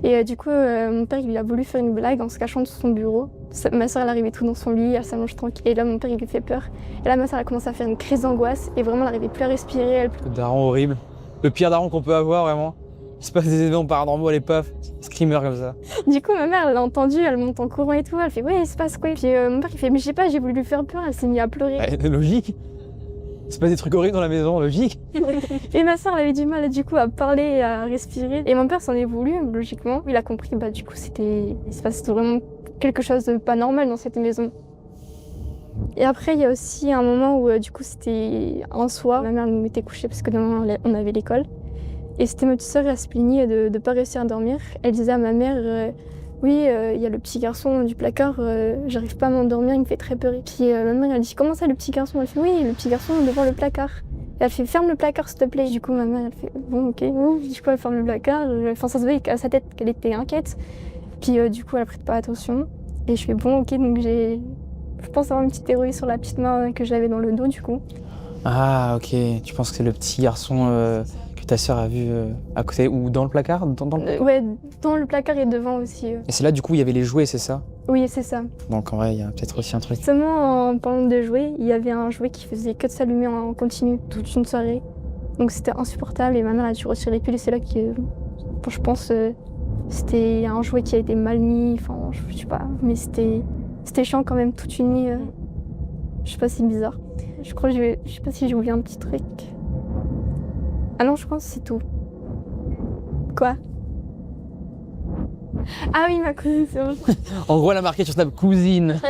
Et du coup, mon père, il a voulu faire une blague en se cachant sous son bureau. Ma soeur, elle arrivait tout dans son lit, elle s'allonge tranquille. Et là, mon père, il lui fait peur. Et là, ma soeur, elle a commencé à faire une crise d'angoisse. Et vraiment, elle n'arrivait plus à respirer. Daron horrible. Le pire daron qu'on peut avoir, vraiment. Il se passe des événements paranormaux, elle est paf. Screamer comme ça. Du coup, ma mère, elle l'a entendu, elle monte en courant et tout. Elle fait, ouais, il se passe quoi? Et puis mon père, il fait, mais je sais pas, j'ai voulu lui faire peur. Elle s'est mise à pleurer. Logique. Il se passe des trucs horribles dans la maison, logique. Et ma soeur, elle avait du mal du coup à parler et à respirer. Et mon père s'en est voulu, logiquement. Il a compris que du coup, il se passait vraiment quelque chose de pas normal dans cette maison. Et après, il y a aussi un moment où du coup, c'était un soir. Ma mère nous mettait couchés parce que demain, on avait l'école. Et c'était ma petite sœur, elle se plaignait de ne pas réussir à dormir. Elle disait à ma mère, oui, il y a le petit garçon du placard, j'arrive pas à m'endormir, il me fait très peur. Et puis ma mère, elle dit, comment ça le petit garçon? Elle fait, oui, le petit garçon devant le placard. Et elle fait, ferme le placard s'il te plaît. Du coup, ma mère, elle fait, bon, ok, du coup, elle ferme le placard. Ça se voyait à sa tête qu'elle était inquiète. Puis du coup, elle prête pas attention. Et je fais, bon, ok, donc je pense avoir une petite héroïne sur la petite main que j'avais dans le dos, du coup. Ah, ok, tu penses que c'est le petit garçon que ta sœur a vu à côté ou dans le placard Ouais, dans le placard et devant aussi. Et c'est là du coup il y avait les jouets, c'est ça? Oui, c'est ça. Donc en vrai il y a peut-être aussi un truc. Justement, en parlant de jouets, il y avait un jouet qui faisait que de s'allumer en continu toute une soirée. Donc c'était insupportable et ma mère a dû retirer les piles et c'est là que, je pense, c'était un jouet qui a été mal mis, enfin je sais pas, mais c'était chiant quand même toute une nuit. Je sais pas, c'est bizarre. Je crois que je sais pas si j'ai oublié un petit truc. Ah non, je pense que c'est tout. Quoi? Ah oui, ma cousine, c'est vrai. En gros elle a marqué sur Snap cousine.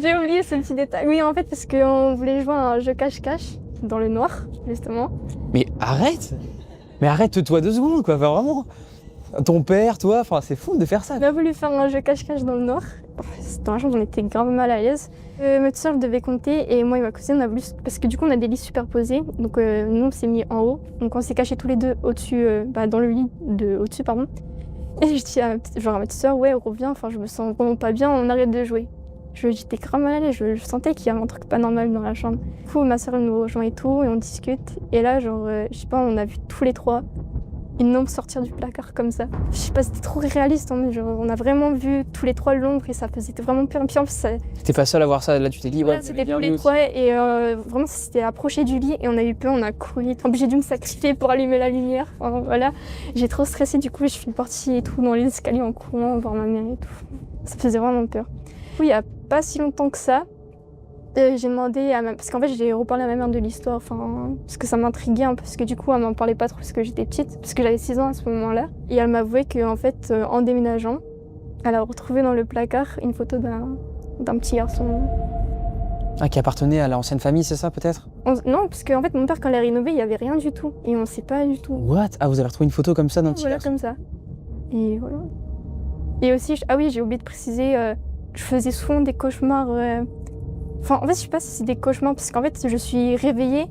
J'ai oublié ce petit détail. Oui, en fait, parce qu'on voulait jouer à un jeu cache-cache dans le noir, justement. Mais arrête! Mais arrête-toi 2 secondes quoi, enfin, vraiment. Ton père, toi, enfin c'est fou de faire ça. On a voulu faire un jeu cache-cache dans le noir. Dans la chambre, on était grave mal à l'aise. Ma soeur devait compter et moi et ma cousine, on a voulu... Parce que du coup, on a des lits superposés. Donc nous, on s'est mis en haut. Donc on s'est cachés tous les deux au-dessus, dans le lit au-dessus, pardon. Et je dis à ma petite soeur, ouais, reviens, enfin, je me sens vraiment pas bien, on arrête de jouer. J'étais grave mal à l'aise, je sentais qu'il y avait un truc pas normal dans la chambre. Du coup, ma soeur nous rejoint et tout, et on discute. Et là, genre, je sais pas, on a vu tous les trois une ombre sortir du placard comme ça. Je sais pas, c'était trop réaliste, hein, genre, on a vraiment vu tous les trois l'ombre et ça faisait vraiment peur. Puis en plus, ça... T'es pas seul à voir ça, là tu t'es dit ouais, c'était tous les trois et vraiment ça s'était approché du lit et on a eu peur, on a couru. En plus j'ai dû me sacrifier pour allumer la lumière. Enfin, voilà, j'ai trop stressé, du coup je suis partie et tout dans les escaliers en courant voir ma mère et tout. Ça faisait vraiment peur. Du coup, il y a pas si longtemps que ça, j'ai demandé à parce qu'en fait j'ai reparlé à ma mère de l'histoire, enfin parce que ça m'intriguait un peu, parce que du coup elle m'en parlait pas trop parce que j'étais petite, parce que j'avais 6 ans à ce moment-là. Et elle m'avouait qu'en fait en déménageant, elle a retrouvé dans le placard une photo d'un petit garçon. Ah, qui appartenait à l'ancienne famille, c'est ça peut-être? Non, parce qu'en fait mon père quand l'a rénové, il y avait rien du tout et on sait pas du tout. What? Ah, vous avez retrouvé une photo comme ça d'un petit Voilà, garçon? comme ça. Et voilà. Et aussi, ah oui, j'ai oublié de préciser, je faisais souvent des cauchemars. Enfin, en fait, je sais pas si c'est des cauchemars parce qu'en fait, je suis réveillée,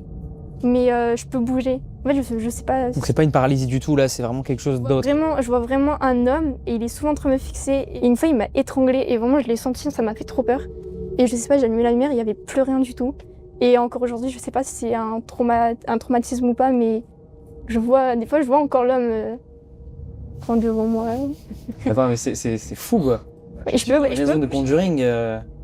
mais je peux bouger. En fait, je sais pas. Donc c'est pas une paralysie du tout là, c'est vraiment quelque chose d'autre. Je vois vraiment un homme et il est souvent en train de me fixer. Et une fois, il m'a étranglée et vraiment, je l'ai senti, ça m'a fait trop peur. Et je sais pas, j'ai allumé la lumière, il y avait plus rien du tout. Et encore aujourd'hui, je sais pas si c'est un traumatisme ou pas, mais des fois, je vois encore l'homme devant moi. Attends, mais c'est fou quoi. Et je peux, Maison de Conjuring.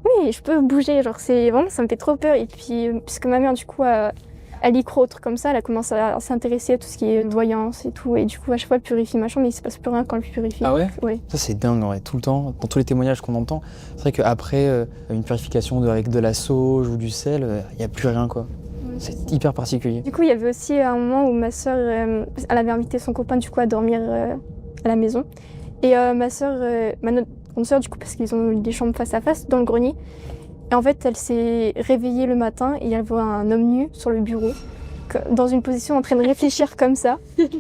Oui, je peux bouger, genre vraiment, ça me fait trop peur. Et puis, puisque ma mère, du coup, elle y croit, trucs comme ça, elle a commencé à s'intéresser à tout ce qui est voyance et tout. Et du coup, à chaque fois, elle purifie ma chambre, mais il se passe plus rien quand elle purifie. Ah ouais? Ouais. Ça c'est dingue, ouais, tout le temps, dans tous les témoignages qu'on entend. C'est vrai qu'après une purification avec de la sauge ou du sel, il n'y a plus rien quoi. C'est hyper particulier. Du coup, il y avait aussi un moment où ma soeur, elle avait invité son copain, du coup, à dormir à la maison. Et ma soeur, ma grande soeur, du coup, parce qu'ils ont eu des chambres face à face dans le grenier. Et en fait, elle s'est réveillée le matin et elle voit un homme nu sur le bureau, dans une position en train de réfléchir comme ça. Et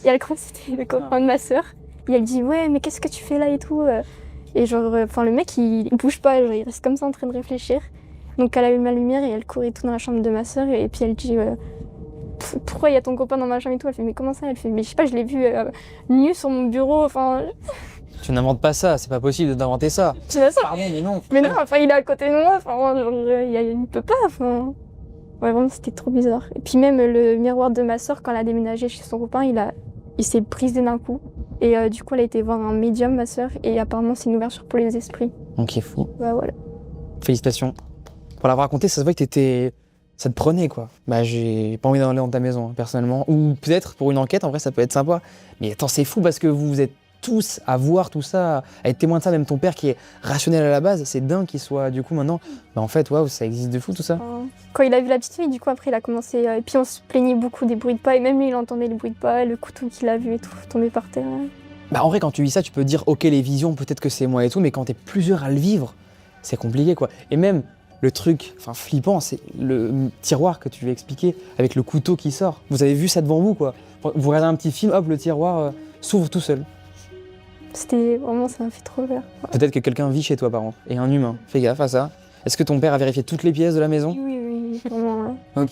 elle croit que c'était le copain de ma soeur. Et elle dit, ouais, mais qu'est-ce que tu fais là et tout. Et genre, le mec, il bouge pas, genre, il reste comme ça en train de réfléchir. Donc elle allume la lumière et elle courait tout dans la chambre de ma soeur. Et puis elle dit, pourquoi il y a ton copain dans ma chambre et tout. Elle fait, mais comment ça? Elle fait, mais je sais pas, je l'ai vu nu sur mon bureau, enfin... Tu n'inventes pas ça, c'est pas possible d'inventer ça. C'est ça. Pardon, mais non. Mais non, enfin, il est à côté de moi, enfin, genre, il peut pas, enfin... Ouais, vraiment, c'était trop bizarre. Et puis même le miroir de ma soeur, quand elle a déménagé chez son copain, il s'est brisé d'un coup. Et du coup, elle a été voir un médium, ma soeur, et apparemment, c'est une ouverture pour les esprits. Ok, fou. Ouais, voilà. Félicitations. Pour l'avoir raconté, ça se voit que ça te prenait quoi. Bah j'ai pas envie d'aller dans ta maison, hein, personnellement. Ou peut-être pour une enquête, en vrai, ça peut être sympa. Mais attends, c'est fou parce que vous êtes tous à voir tout ça, à être témoin de ça, même ton père qui est rationnel à la base, c'est dingue qu'il soit du coup maintenant. Bah en fait, waouh, ça existe de fou tout ça. Quand il a vu la petite fille, du coup après il a commencé, et puis on se plaignait beaucoup des bruits de pas, et même lui il entendait les bruits de pas, le couteau qu'il a vu et tout, tomber par terre. Bah en vrai, quand tu vis ça, tu peux dire ok les visions, peut-être que c'est moi et tout, mais quand t'es plusieurs à le vivre, c'est compliqué quoi. Et même le truc, flippant, c'est le tiroir que tu lui as expliqué avec le couteau qui sort. Vous avez vu ça devant vous quoi. Vous regardez un petit film, hop, le tiroir s'ouvre tout seul. C'était vraiment, ça m'a fait trop peur. Peut-être que quelqu'un vit chez toi, par contre, et un humain. Fais gaffe à ça. Est-ce que ton père a vérifié toutes les pièces de la maison? Oui, vraiment. Ouais. Ok.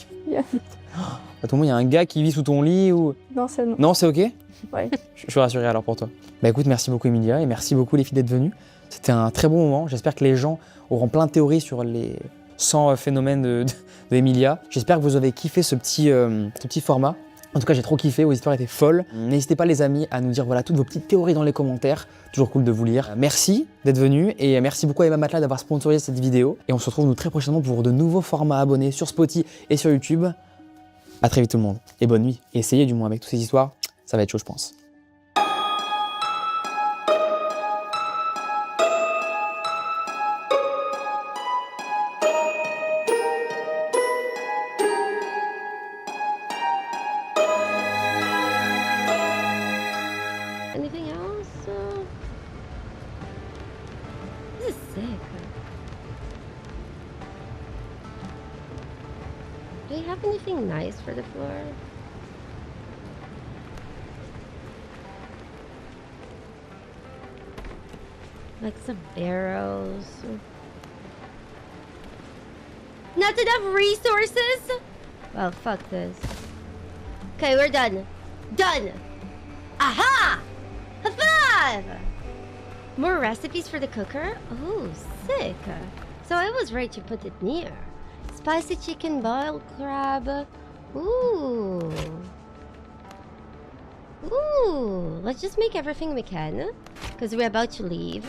À tout moment, il y a un gars qui vit sous ton lit ou... Non, ça non. Non, c'est ok? Ouais. Je suis rassuré alors pour toi. Bah écoute, merci beaucoup Emilia, et merci beaucoup les filles d'être venues. C'était un très bon moment. J'espère que les gens auront plein de théories sur les 100 phénomènes d'Emilia. J'espère que vous avez kiffé ce petit format. En tout cas, j'ai trop kiffé, vos histoires étaient folles. N'hésitez pas les amis à nous dire voilà toutes vos petites théories dans les commentaires. Toujours cool de vous lire. Merci d'être venus et merci beaucoup à Emma Matelas d'avoir sponsorisé cette vidéo. Et on se retrouve nous très prochainement pour de nouveaux formats abonnés sur Spotify et sur YouTube. À très vite tout le monde et bonne nuit. Et essayez du moins avec toutes ces histoires, ça va être chaud je pense. Anything else? This is sick. Do you have anything nice for the floor? Like some barrels. Not enough resources? Well, fuck this. Okay, we're done. Done! Aha! High five! More recipes for the cooker? Oh, sick. So I was right to put it near. Spicy chicken, boiled crab. Ooh. Ooh. Let's just make everything we can. Because we're about to leave.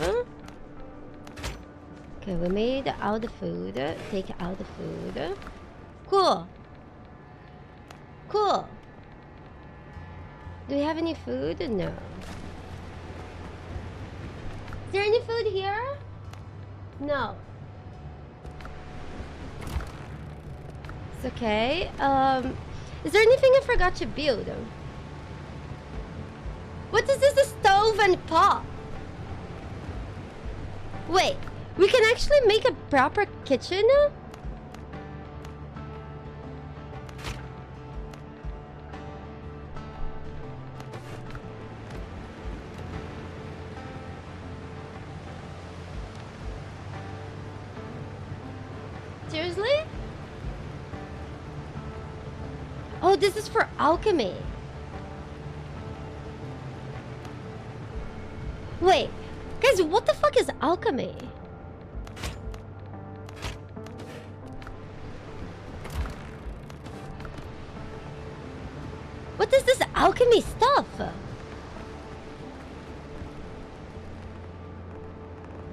Okay, we made out the food. Take out the food. Cool. Cool. Do we have any food? No. Is there any food here? No. It's okay. Is there anything I forgot to build? What is this? A stove and pot? Wait, we can actually make a proper kitchen? Seriously? Oh, this is for alchemy. Wait, guys, what the fuck is alchemy? What is this alchemy stuff?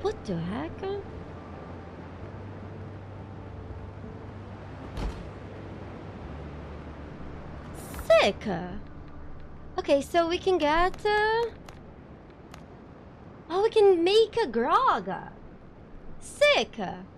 What the heck? Sick. Okay, so we can get oh, we can make a grog. Sick.